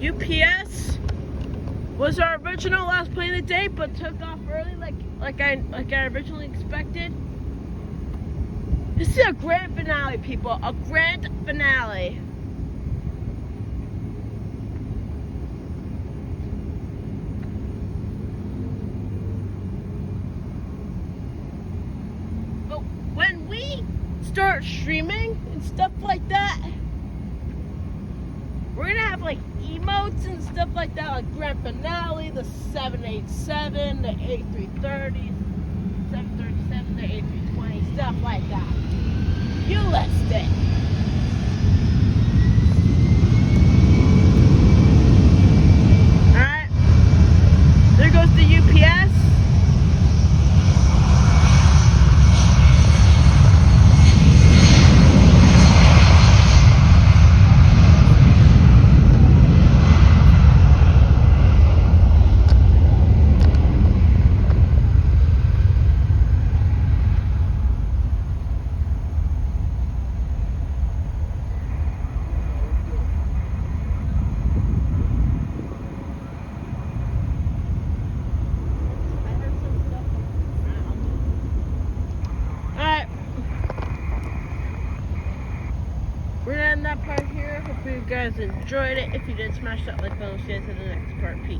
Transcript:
UPS was our original last plane of the day, but took off early like I originally expected. This is a grand finale, people. A grand finale. But when we start streaming and stuff like that, we're gonna have like emotes and stuff like that, like grand finale, the 787, the A330, 737, the A320, stuff like that. You list it. Alright. There goes the UPS. We're gonna end that part here. Hope you guys enjoyed it. If you did, smash that like button. See you guys in the next part. Peace.